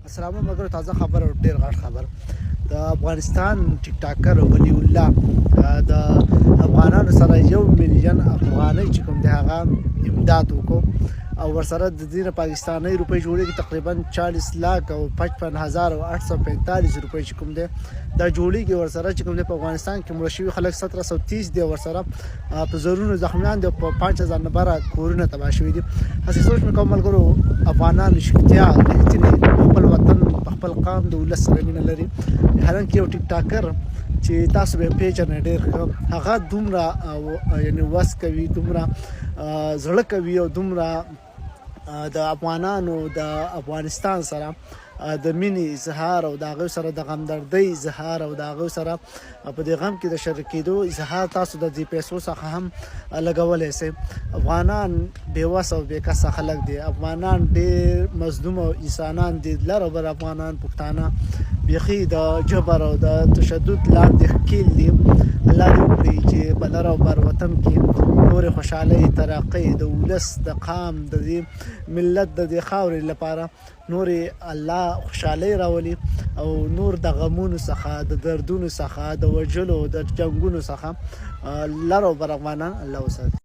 السلام علیکم تازه خبر او ډیر غټ خبر د افغانستان ټیک ټاکر ولی الله د افغانانو سره 1 ملیون افغانۍ چې کوم دی هغه امداد وکړو او ورسره د دې پاکستاني روپۍ جوړېږي تقریبا 40 लाख او 55,845 روپۍ چې کوم دی دا جوړېږي ورسره چې کوم دی په افغانستان کې مړه شوي خلک 1730 دی ورسره په زرونو زخمیان دي په 5000 نه بره کورونه تباه شوي دي هسې سوچ مې کوم ملګرو افغانان رښتیا خپل وطن خپل قام د ولس سره مینه لري حالانکه یو ټیک ټاکر چې تاسو به پیژنئ ډېر هغه دومره یعنی وس کوي دومره زړه کوي او دومره د افغانانو د افغانستان سره د مینې اظهار او د هغوی سره د غمدردۍ اظهار او د هغوی سره په دې غم کې د شریکېدو اظهار تاسو د دې پیسو څخه هم لګولی شئ افغانان بېوسه او بېکسه خلک دي افغانان ډېر مظلوم او انسانان دي لر او بر افغانان پښتانه بیخي د جبر او د تشدد لاندې ښکېل دي الله دې وکړي چې په لر او بر وطن کې نورې خوشحالۍ ترقۍ د ولس د قام د دې ملت د دې خاورې لپاره نورې الله خوشحالۍ راولي او نور د غمونو څخه د دردونو څخه د وژلو د جنګونو څخه لر او بر افغانان الله وساتي